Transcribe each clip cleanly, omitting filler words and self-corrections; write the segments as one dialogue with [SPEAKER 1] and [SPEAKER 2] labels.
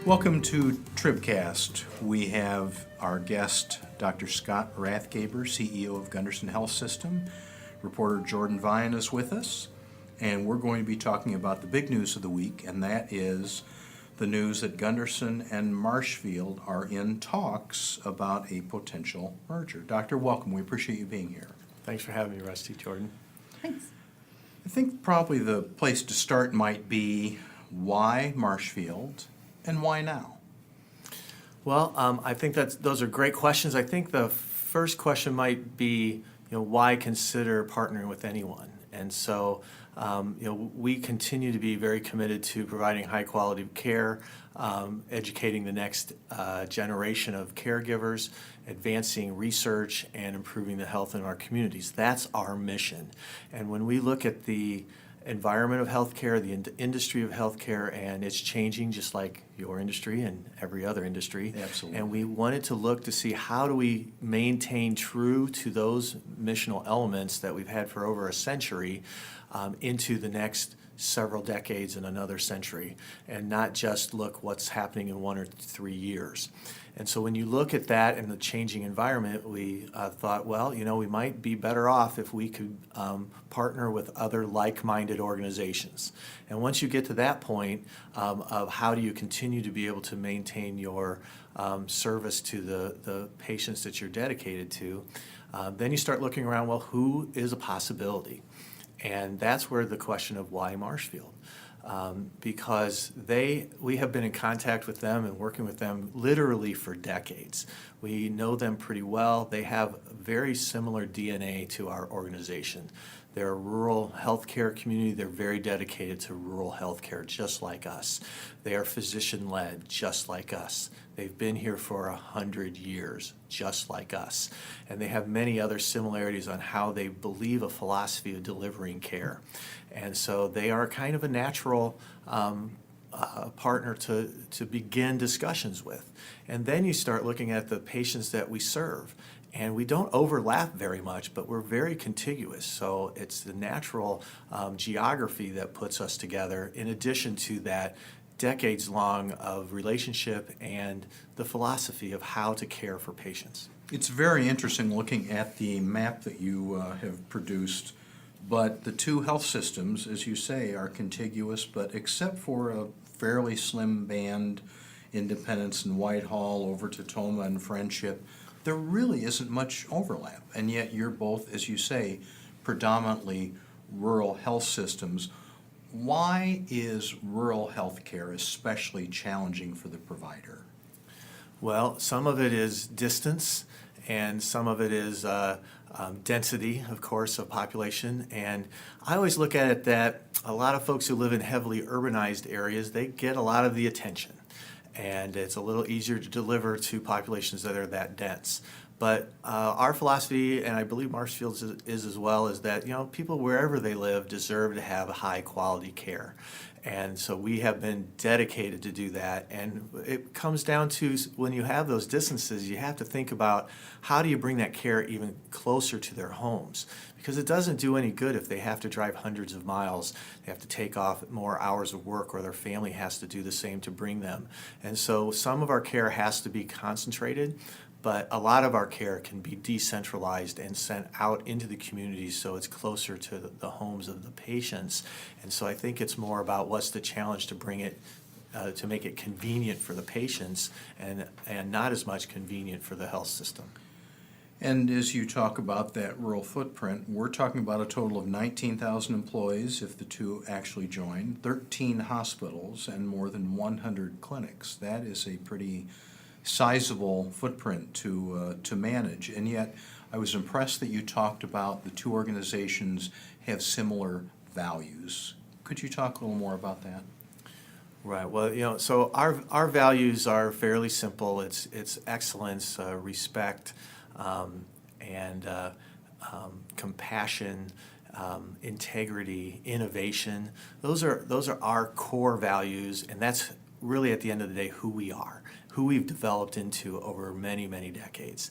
[SPEAKER 1] Welcome to Tribcast. We have our guest, Dr. Scott Rathgaber, CEO of Gundersen Health System. Reporter Jourdan Vian is with us, and we're going to be talking about the big news of the week, and that is the news that Gundersen and Marshfield are in talks about a potential merger. Doctor, welcome. We appreciate you being here.
[SPEAKER 2] Thanks for having me, Rusty. Jourdan.
[SPEAKER 3] Thanks.
[SPEAKER 1] I think probably the place to start might be why Marshfield and why now?
[SPEAKER 2] Well, I think those are great questions. I think the first question might be, why consider partnering with anyone? And so, we continue to be very committed to providing high quality care, educating the next generation of caregivers, advancing research, and improving the health in our communities. That's our mission. And when we look at the environment of healthcare, the industry of healthcare, and it's changing just like your industry and every other industry.
[SPEAKER 1] Absolutely.
[SPEAKER 2] And we wanted to look to see how do we maintain true to those missional elements that we've had for over a century into the next several decades and another century, and not just look what's happening in 1 or 3 years. And so when you look at that and the changing environment, we thought, well, we might be better off if we could partner with other like-minded organizations. And once you get to that point of how do you continue to be able to maintain your service to the patients that you're dedicated to, then you start looking around, well, who is a possibility? And that's where the question of why Marshfield. Because we have been in contact with them and working with them literally for decades. We know them pretty well. They have very similar DNA to our organization. They're a rural healthcare community. They're very dedicated to rural healthcare, just like us. They are physician-led, just like us. They've been here for 100 years, just like us. And they have many other similarities on how they believe a philosophy of delivering care. And so they are kind of a natural partner to begin discussions with. And then you start looking at the patients that we serve. And we don't overlap very much, but we're very contiguous. So it's the natural geography that puts us together, in addition to that decades long of relationship and the philosophy of how to care for patients.
[SPEAKER 1] It's very interesting looking at the map that you have produced, but the two health systems, as you say, are contiguous, but except for a fairly slim band, Independence and Whitehall over to Toma and Friendship, there really isn't much overlap. And yet you're both, as you say, predominantly rural health systems. Why is rural health care especially challenging for the provider?
[SPEAKER 2] Well, some of it is distance, and some of it is density, of course, of population. And I always look at it that a lot of folks who live in heavily urbanized areas, they get a lot of the attention. And it's a little easier to deliver to populations that are that dense. But our philosophy, and I believe Marshfield's is as well, is that people wherever they live deserve to have high quality care. And so we have been dedicated to do that. And it comes down to, when you have those distances, you have to think about how do you bring that care even closer to their homes? Because it doesn't do any good if they have to drive hundreds of miles, they have to take off more hours of work, or their family has to do the same to bring them. And so some of our care has to be concentrated, but a lot of our care can be decentralized and sent out into the communities so it's closer to the homes of the patients. And so I think it's more about what's the challenge to bring it, to make it convenient for the patients and not as much convenient for the health system.
[SPEAKER 1] And as you talk about that rural footprint, we're talking about a total of 19,000 employees if the two actually join, 13 hospitals, and more than 100 clinics. That is a pretty sizable footprint to manage. And yet I was impressed that you talked about the two organizations have similar values. Could you talk a little more about that?
[SPEAKER 2] Right. Well, so our values are fairly simple. It's excellence, respect, and compassion, integrity, innovation. Those are our core values, and that's really at the end of the day who we are, who we've developed into over many, many decades.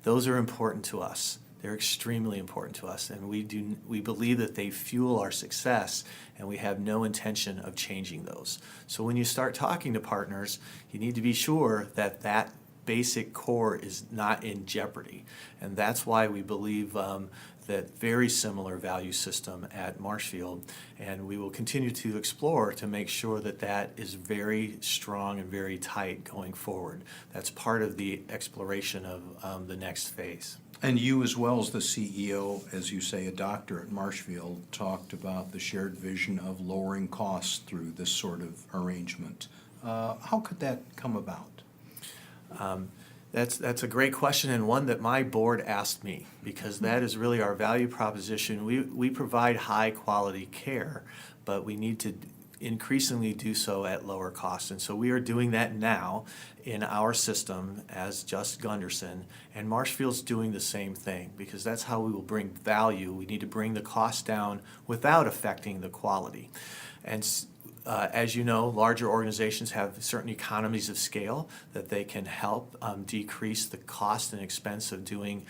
[SPEAKER 2] Those are important to us. They're extremely important to us, and we believe that they fuel our success, and we have no intention of changing those. So when you start talking to partners, you need to be sure that that basic core is not in jeopardy, and that's why we believe that very similar value system at Marshfield, and we will continue to explore to make sure that that is very strong and very tight going forward. That's part of the exploration of the next phase.
[SPEAKER 1] And you, as well as the CEO, as you say, a doctor at Marshfield, talked about the shared vision of lowering costs through this sort of arrangement. How could that come about?
[SPEAKER 2] That's a great question, and one that my board asked me, because that is really our value proposition. We provide high quality care, but we need to increasingly do so at lower cost. And so we are doing that now in our system as just Gundersen, and Marshfield's doing the same thing, because that's how we will bring value. We need to bring the cost down without affecting the quality. And as you know, larger organizations have certain economies of scale that they can help decrease the cost and expense of doing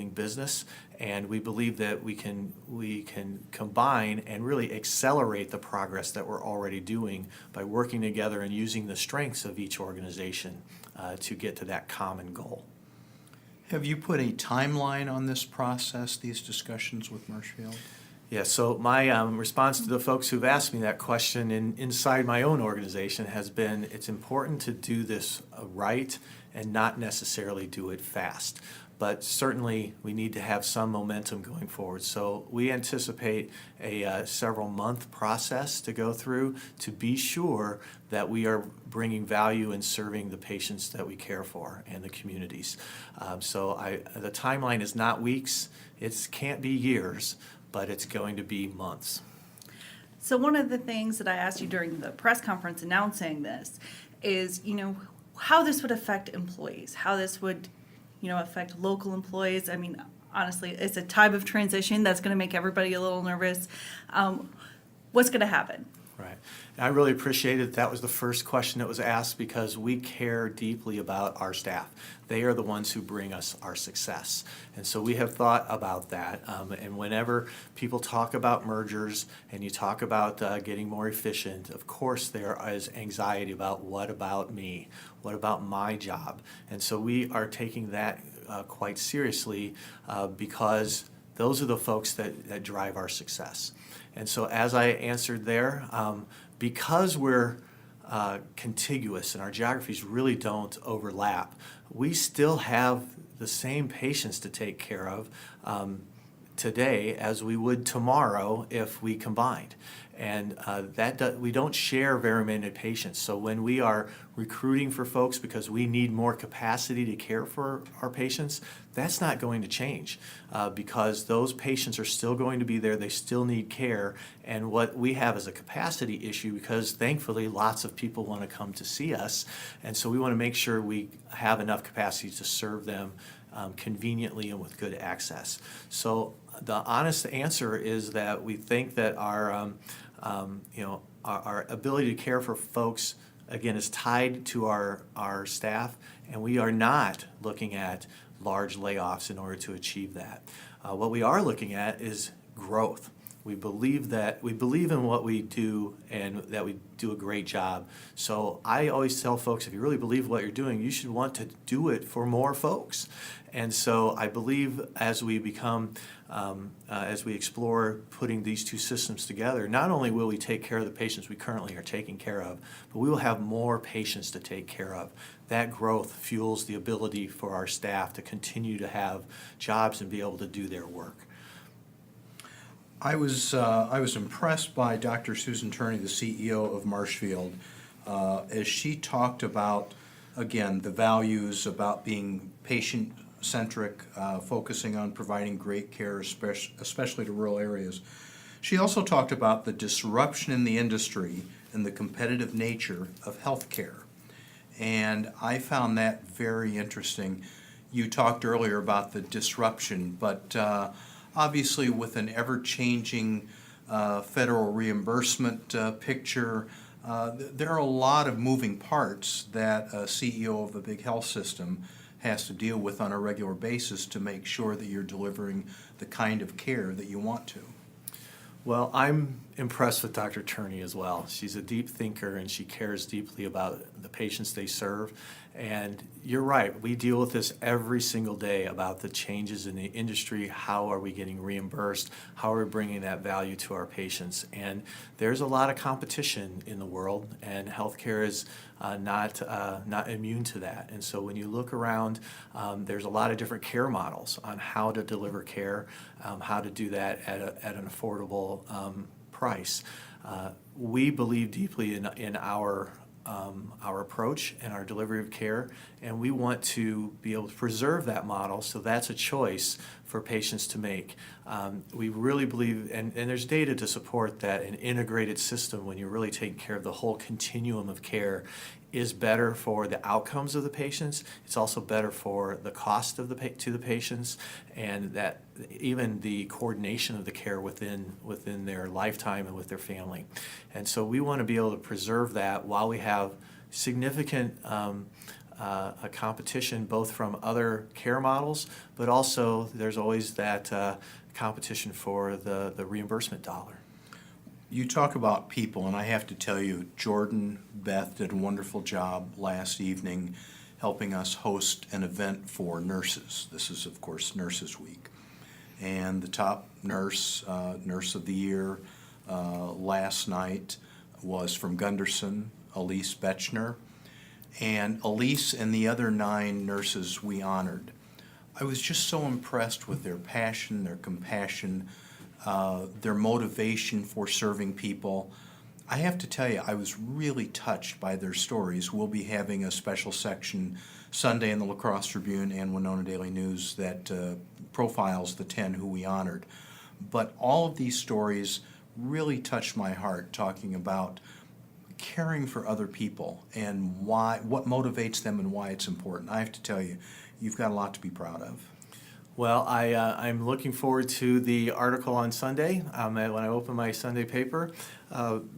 [SPEAKER 2] business, and we believe that we can combine and really accelerate the progress that we're already doing by working together and using the strengths of each organization to get to that common goal.
[SPEAKER 1] Have you put a timeline on this process, these discussions with Marshfield?
[SPEAKER 2] Yeah, so my response to the folks who've asked me that question inside my own organization has been, it's important to do this right and not necessarily do it fast. But certainly we need to have some momentum going forward. So we anticipate a several month process to go through to be sure that we are bringing value and serving the patients that we care for and the communities. The timeline is not weeks, it can't be years, but it's going to be months.
[SPEAKER 3] So one of the things that I asked you during the press conference announcing this is, how this would affect employees, how this would, affect local employees. I mean, honestly, it's a time of transition that's going to make everybody a little nervous. What's going to happen?
[SPEAKER 2] Right. And I really appreciated that was the first question that was asked, because we care deeply about our staff. They are the ones who bring us our success. And so we have thought about that. And whenever people talk about mergers and you talk about getting more efficient, of course there is anxiety about what about me? What about my job? And so we are taking that quite seriously because those are the folks that drive our success. And so as I answered there, because we're contiguous and our geographies really don't overlap, we still have the same patients to take care of today as we would tomorrow if we combined. And we don't share very many patients. So when we are recruiting for folks because we need more capacity to care for our patients, that's not going to change because those patients are still going to be there. They still need care. And what we have is a capacity issue because thankfully lots of people want to come to see us. And so we want to make sure we have enough capacity to serve them conveniently and with good access. So the honest answer is that we think that our ability to care for folks, again, is tied to our staff, and we are not looking at large layoffs in order to achieve that. What we are looking at is growth. We believe in what we do and that we do a great job. So I always tell folks, if you really believe what you're doing, you should want to do it for more folks. And so I believe as we explore putting these two systems together, not only will we take care of the patients we currently are taking care of, but we will have more patients to take care of. That growth fuels the ability for our staff to continue to have jobs and be able to do their work.
[SPEAKER 1] I was impressed by Dr. Susan Turney, the CEO of Marshfield, as she talked about, again, the values about being patient-centric, focusing on providing great care, especially to rural areas. She also talked about the disruption in the industry and the competitive nature of healthcare. And I found that very interesting. You talked earlier about the disruption, but obviously with an ever-changing federal reimbursement picture, there are a lot of moving parts that a CEO of a big health system has to deal with on a regular basis to make sure that you're delivering the kind of care that you want to.
[SPEAKER 2] Well, I'm impressed with Dr. Turney as well. She's a deep thinker and she cares deeply about the patients they serve. And you're right, we deal with this every single day about the changes in the industry. How are we getting reimbursed? How are we bringing that value to our patients? And there's a lot of competition in the world, and healthcare is not immune to that. And so when you look around, there's a lot of different care models on how to deliver care, how to do that at an affordable price. We believe deeply in our approach and our delivery of care, and we want to be able to preserve that model, so that's a choice for patients to make. We really believe, and there's data to support that an integrated system, when you're really taking care of the whole continuum of care, is better for the outcomes of the patients. It's also better for the cost of to the patients, and that even the coordination of the care within their lifetime and with their family. And so we want to be able to preserve that while we have significant a competition both from other care models, but also there's always that competition for the reimbursement dollar.
[SPEAKER 1] You talk about people, and I have to tell you, Jourdan, Beth did a wonderful job last evening helping us host an event for nurses. This is, of course, Nurses Week. And the top nurse, Nurse of the Year last night was from Gundersen, Elise Bechner. And Elise and the other 9 nurses we honored. I was just so impressed with their passion, their compassion, their motivation for serving people. I have to tell you, I was really touched by their stories. We'll be having a special section Sunday in the Crosse Tribune and Winona Daily News that profiles the 10 who we honored. But all of these stories really touched my heart, talking about caring for other people and what motivates them and why it's important. I have to tell you, you've got a lot to be proud of.
[SPEAKER 2] Well, I'm looking forward to the article on Sunday when I open my Sunday paper,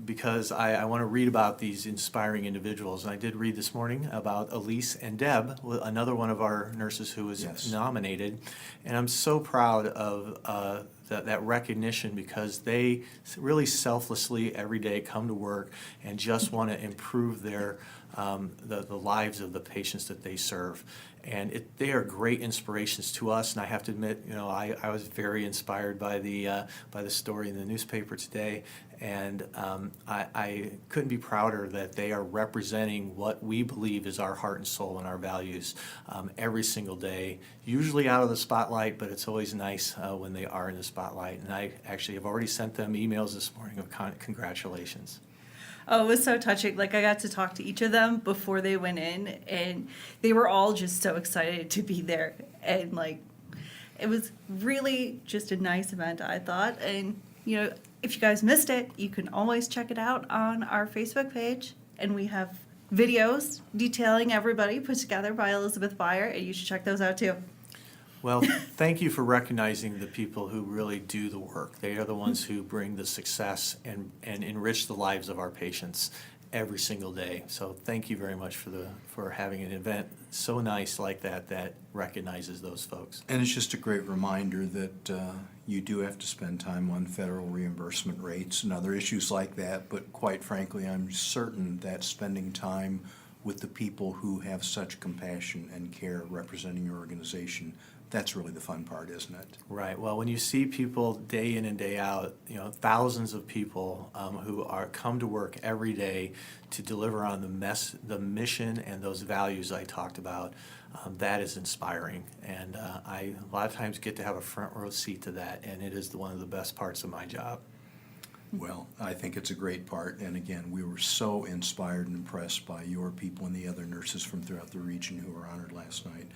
[SPEAKER 2] because I want to read about these inspiring individuals. And I did read this morning about Elise and Deb, another one of our nurses who was nominated. And I'm so proud of that recognition, because they really selflessly every day come to work and just want to improve the lives of the patients that they serve. And they are great inspirations to us. And I have to admit, I was very inspired by the story in the newspaper today. And I couldn't be prouder that they are representing what we believe is our heart and soul and our values every single day, usually out of the spotlight, but it's always nice when they are in the spotlight. And I actually have already sent them emails this morning of congratulations.
[SPEAKER 3] Oh, it was so touching. Like, I got to talk to each of them before they went in, and they were all just so excited to be there. And, like, it was really just a nice event, I thought. And, if you guys missed it, you can always check it out on our Facebook page. And we have videos detailing everybody put together by Elizabeth Beyer, and you should check those out, too.
[SPEAKER 2] Well, thank you for recognizing the people who really do the work. They are the ones who bring the success and enrich the lives of our patients every single day. So thank you very much for having an event so nice like that recognizes those folks.
[SPEAKER 1] And it's just a great reminder that you do have to spend time on federal reimbursement rates and other issues like that. But quite frankly, I'm certain that spending time with the people who have such compassion and care representing your organization, that's really the fun part, isn't it?
[SPEAKER 2] Right. Well, when you see people day in and day out, thousands of people who come to work every day to deliver on the mission and those values I talked about, that is inspiring. And I a lot of times get to have a front row seat to that, and it is one of the best parts of my job.
[SPEAKER 1] Well, I think it's a great part, and again, we were so inspired and impressed by your people and the other nurses from throughout the region who were honored last night.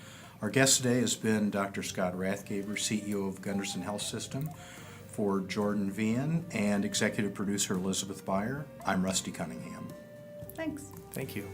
[SPEAKER 1] Our guest today has been Dr. Scott Rathgaber, CEO of Gundersen Health System, for Jourdan Vian and executive producer Elizabeth Beyer. I'm Rusty Cunningham.
[SPEAKER 3] Thanks.
[SPEAKER 2] Thank you.